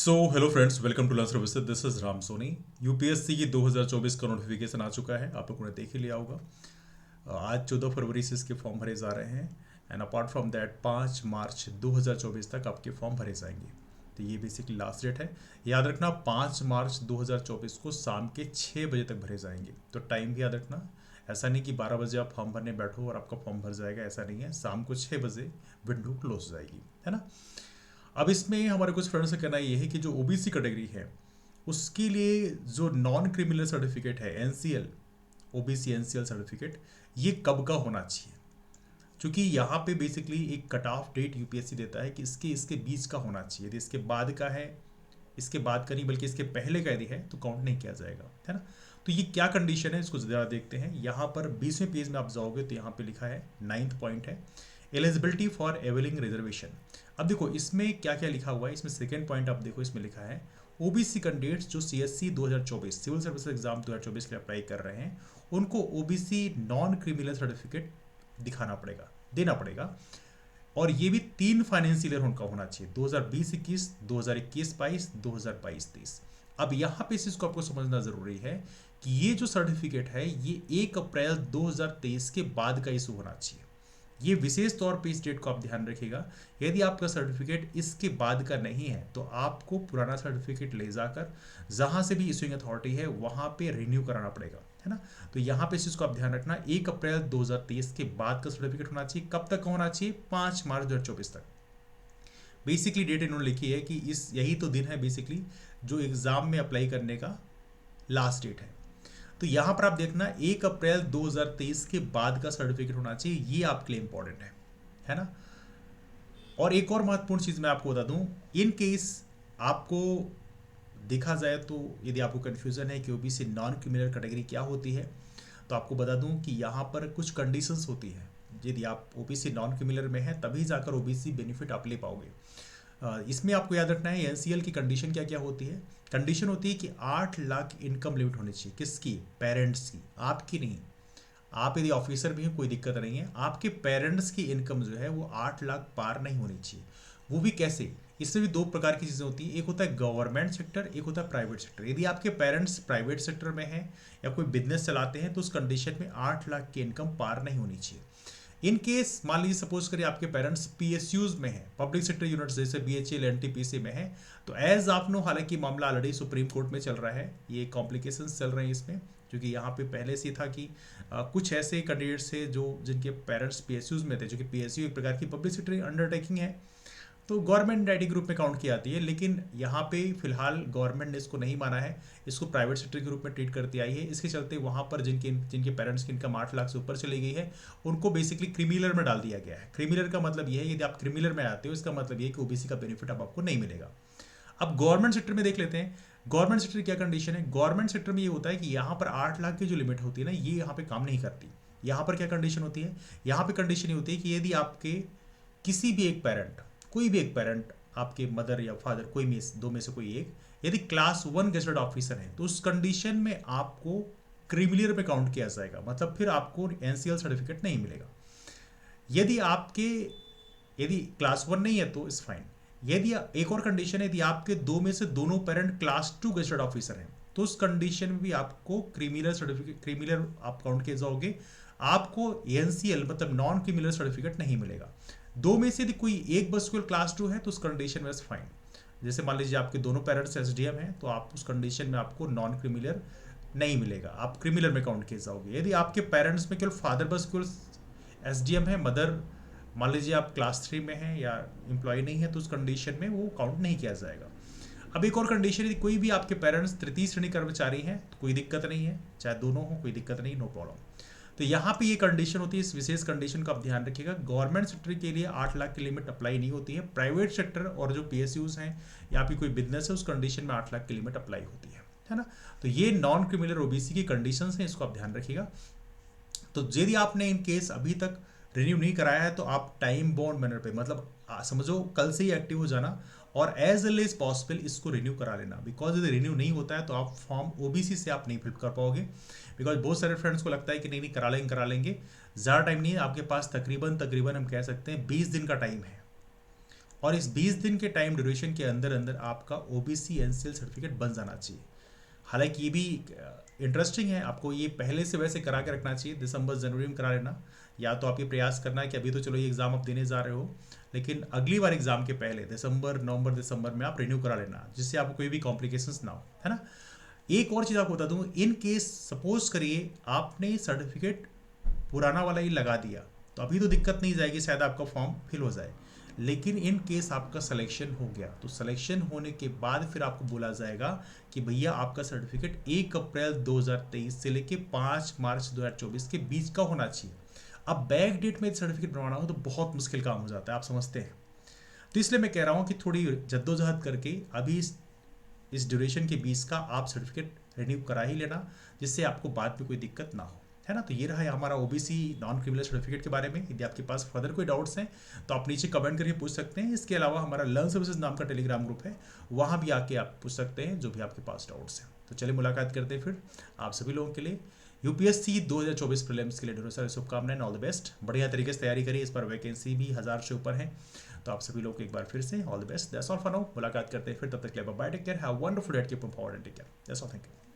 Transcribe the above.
So hello friends, welcome to learn services. This is Ram Soni. UPSC की 2024 का notification आ चुका है, आप लोगों ने देख ही लिया होगा। आज 14 फरवरी से इसके फॉर्म भरे जा रहे हैं एंड अपार्ट फ्रॉम दैट 5 मार्च 2024 तक आपके फॉर्म भरे जाएंगे। तो ये बेसिकली लास्ट डेट है। याद रखना 5 मार्च 2024 को शाम के 6 बजे तक भरे जाएंगे, तो टाइम भी याद रखना। ऐसा नहीं कि 12 बजे आप फॉर्म भरने बैठो और आपका फॉर्म भर जाएगा, ऐसा नहीं है। शाम को 6 बजे विंडो क्लोज हो जाएगी, है ना। अब इसमें हमारे कुछ फ्रेंड्स का कहना ये है कि जो ओबीसी कैटेगरी है उसके लिए जो नॉन क्रिमिनल सर्टिफिकेट है एनसीएल, ओबीसी एनसीएल सर्टिफिकेट, ये कब का होना चाहिए। क्योंकि यहाँ पे बेसिकली एक कट ऑफ डेट यूपीएससी देता है कि इसके इसके बीच का होना चाहिए। यदि इसके बाद का है, इसके बाद का नहीं बल्कि इसके पहले का यदि है तो काउंट नहीं किया जाएगा, है ना। तो ये क्या कंडीशन है इसको ज़रा देखते हैं। यहाँ पर 20वें पेज में आप जाओगे तो यहाँ पे लिखा है 9th पॉइंट है एलिजिबिलिटी फॉर एवेलिंग रिजर्वेशन। अब देखो इसमें क्या क्या लिखा हुआ है। इसमें सेकेंड पॉइंट आप देखो, इसमें लिखा है ओबीसी कैंडिडेट्स जो सीएससी 2024 सिविल सर्विस एग्जाम 2024 के लिए अप्लाई कर रहे हैं उनको ओबीसी नॉन क्रिमिनल सर्टिफिकेट दिखाना पड़ेगा, देना पड़ेगा। और ये भी 3 फाइनेंशियल ईयर उनका होना चाहिए, 2020-21, 2021-22, 2022-23। अब यहाँ पे इस चीज़ को आपको समझना ज़रूरी है कि ये जो सर्टिफिकेट है ये 1 अप्रैल 2023 के बाद का इशू होना चाहिए। ये विशेष तौर पे इस डेट को आप ध्यान रखिएगा। यदि आपका सर्टिफिकेट इसके बाद का नहीं है तो आपको पुराना सर्टिफिकेट ले जाकर जहाँ से भी इशूइंग अथॉरिटी है वहाँ पे रिन्यू कराना पड़ेगा, है ना। तो यहाँ पे इस चीज़ को आप ध्यान रखना, 1 अप्रैल 2023 के बाद का सर्टिफिकेट होना चाहिए। कब तक होना चाहिए? 5 मार्च 2024 तक। बेसिकली डेट इन्होंने लिखी है कि इस यही तो दिन है बेसिकली जो एग्ज़ाम में अप्लाई करने का लास्ट डेट है। तो यहाँ पर आप देखना 1 अप्रैल 2023 के बाद का सर्टिफिकेट होना चाहिए, ये आपके लिए इंपॉर्टेंट है ना। और एक और महत्वपूर्ण चीज़ मैं आपको बता दूं, इन केस आपको देखा जाए तो यदि आपको कन्फ्यूज़न है कि ओबीसी नॉन क्रिमिनल कैटेगरी क्या होती है, तो आपको बता दूं कि यहाँ पर कुछ कंडीशंस होती हैं। यदि आप ओबीसी नॉन क्रिमिनल में हैं तभी जाकर ओबीसी बेनिफिट आप ले पाओगे। इसमें आपको याद रखना है एनसीएल की कंडीशन क्या क्या होती है। कंडीशन होती है कि 8 लाख इनकम लिमिट होनी चाहिए। किसकी? पेरेंट्स की, आपकी नहीं। आप यदि ऑफिसर भी हैं कोई दिक्कत नहीं है, आपके पेरेंट्स की इनकम जो है वो 8 लाख पार नहीं होनी चाहिए। वो भी कैसे? इसमें भी 2 प्रकार की चीज़ें होती हैं, एक होता है गवर्नमेंट सेक्टर, एक होता है प्राइवेट सेक्टर। यदि आपके पेरेंट्स प्राइवेट सेक्टर में हैं या कोई बिजनेस चलाते हैं तो उस कंडीशन में 8 लाख की इनकम पार नहीं होनी चाहिए। इन केस मान लीजिए सपोज करिए आपके पेरेंट्स पीएसयूज में हैं, पब्लिक सेक्टर यूनिट्स जैसे बीएचईएल एनटीपीसी में है, तो एज आप नो, हालांकि मामला ऑलरेडी सुप्रीम कोर्ट में चल रहा है, ये कॉम्प्लिकेशंस चल रहे हैं इसमें, क्योंकि यहाँ पे पहले से था कि कुछ ऐसे कैंडिडेट्स थे जो जिनके पेरेंट्स पीएसयूज में थे, जो कि पीएसयू एक प्रकार की पब्लिक सेक्टर अंडरटेकिंग है तो गवर्नमेंट आईटी ग्रुप में काउंट की जाती है। लेकिन यहाँ पे फिलहाल गवर्नमेंट ने इसको नहीं माना है, इसको प्राइवेट सेक्टर के रूप में ट्रीट करती आई है। इसके चलते वहाँ पर जिनके जिनके पेरेंट्स की इनकम 8 लाख से ऊपर चली गई है उनको बेसिकली क्रिमिनल में डाल दिया गया है। क्रिमिनल का मतलब ये है यदि आप क्रिमिनल में आते हो इसका मतलब ये कि ओबीसी का बेनिफिट अब आपको नहीं मिलेगा। अब गवर्नमेंट सेक्टर में देख लेते हैं, गवर्नमेंट सेक्टर क्या कंडीशन है। गवर्नमेंट सेक्टर में ये होता है कि यहाँ पर 8 लाख की जो लिमिट होती है ना, ये यहाँ पे काम नहीं करती। यहाँ पर क्या कंडीशन होती है? यहाँ पे कंडीशन ये होती है कि यदि आपके किसी भी एक पेरेंट, कोई भी एक पेरेंट, आपके मदर या फादर, कोई में दो में से कोई एक, यदि क्लास 1 गेजेटेड ऑफिसर है तो उस कंडीशन में आपको क्रिमिनल में काउंट किया जाएगा, मतलब फिर आपको एनसीएल सर्टिफिकेट नहीं मिलेगा। यदि आपके यदि क्लास 1 नहीं है तो इस फाइन। यदि एक और कंडीशन है, यदि आपके 2 में से दोनों पेरेंट क्लास 2 गेजेटेड ऑफिसर हैं तो उस कंडीशन में भी आपको क्रिमिनल सर्टिफिकेट, क्रिमिनल आप काउंट किए जाओगे, आपको एनसीएल मतलब नॉन क्रिमिनल सर्टिफिकेट नहीं मिलेगा। 2 में से यदि कोई एक बस केवल क्लास 2 है तो उस कंडीशन में फाइन। जैसे मान लीजिए आपके दोनों पेरेंट्स एसडीएम हैं तो आप उस कंडीशन में आपको नॉन क्रिमिनल नहीं मिलेगा, आप क्रिमिनल में काउंट किए जाओगे। यदि आपके पेरेंट्स में केवल फादर बस केवल एसडीएम है, मदर मान लीजिए आप क्लास 3 में हैं या एम्प्लॉय नहीं है तो उस कंडीशन में वो काउंट नहीं किया जाएगा। अब एक और कंडीशन, यदि कोई भी आपके पेरेंट्स तृतीय श्रेणी कर्मचारी हैं तो कोई दिक्कत नहीं है, चाहे दोनों हो कोई दिक्कत नहीं, नो प्रॉब्लम। तो यहाँ पे ये कंडीशन होती है, इस विशेष कंडीशन का आप ध्यान रखिएगा। गवर्नमेंट सेक्टर के लिए 8 लाख की लिमिट अप्लाई नहीं होती है, प्राइवेट सेक्टर और जो पीएसयूज हैं या फिर कोई बिजनेस है उस कंडीशन में 8 लाख की लिमिट अप्लाई होती है ना। तो ये नॉन क्रिमिनल ओबीसी की कंडीशंस हैं, इसको आप ध्यान रखिएगा। तो यदि आपने इन केस अभी तक रिन्यू नहीं कराया है तो आप टाइम बाउंड मैनर पे, मतलब समझो कल से ही एक्टिव हो जाना और एज अर्ली एज पॉसिबल इसको रिन्यू करा लेना। बिकॉज यदि रिन्यू नहीं होता है तो आप फॉर्म ओबीसी से आप नहीं फिल कर पाओगे। बिकॉज बहुत सारे फ्रेंड्स को लगता है कि नहीं नहीं करा लेंगे। ज़्यादा टाइम नहीं है आपके पास, तकरीबन हम कह सकते हैं 20 दिन का टाइम है। और इस 20 दिन के टाइम ड्यूरेशन के अंदर अंदर आपका ओबीसी एनसीएल सर्टिफिकेट बन जाना चाहिए। हालांकि ये भी इंटरेस्टिंग है, आपको ये पहले से वैसे करा के रखना चाहिए, दिसंबर जनवरी में करा लेना, या तो आप ये प्रयास करना है कि अभी तो चलो ये एग्ज़ाम आप देने जा रहे हो, लेकिन अगली बार एग्ज़ाम के पहले नवंबर दिसंबर में आप रिन्यू करा लेना, जिससे आपको कोई भी कॉम्प्लिकेशंस ना हो, है ना। एक और चीज़ आपको बता दूँ, इन केस सपोज करिए आपने सर्टिफिकेट पुराना वाला ही लगा दिया, तो अभी तो दिक्कत नहीं जाएगी, शायद आपका फॉर्म फिल हो जाए। लेकिन इन केस आपका सिलेक्शन हो गया, तो सिलेक्शन होने के बाद फिर आपको बोला जाएगा कि भैया आपका सर्टिफिकेट 1 अप्रैल 2023 से लेके 5 मार्च 2024 के बीच का होना चाहिए। अब बैक डेट में सर्टिफिकेट बनवाना हो तो बहुत मुश्किल काम हो जाता है, आप समझते हैं। तो इसलिए मैं कह रहा हूँ कि थोड़ी जद्दोजहद करके अभी इस ड्यूरेशन के बीच का आप सर्टिफिकेट रिन्यू करा ही लेना, जिससे आपको बाद में कोई दिक्कत ना हो, है ना। तो ये रहा है हमारा ओबीसी नॉन क्रिमिनल सर्टिफिकेट के बारे में। यदि आपके पास फर्दर कोई डाउट्स हैं तो आप नीचे कमेंट करके पूछ सकते हैं। इसके अलावा हमारा लर्न सर्विसेज नाम का टेलीग्राम ग्रुप है, वहाँ भी आके आप पूछ सकते हैं जो भी आपके पास डाउट्स हैं। तो चलिए मुलाकात करते हैं फिर आप सभी लोगों के लिए। यूपीएससी 2024 प्रीलिम्स के लिए ढेरों सारी शुभकामनाएं, ऑल द बेस्ट। बढ़िया तरीके से तैयारी करिए, इस पर वैकेंसी भी 1000 से ऊपर है। तो आप सभी लोग को एक बार फिर से all the best. That's all for now, मुलाकात करते हैं फिर, तब तक के लिए bye, take care, have wonderful day, keep forward and take care, that's all, thank you.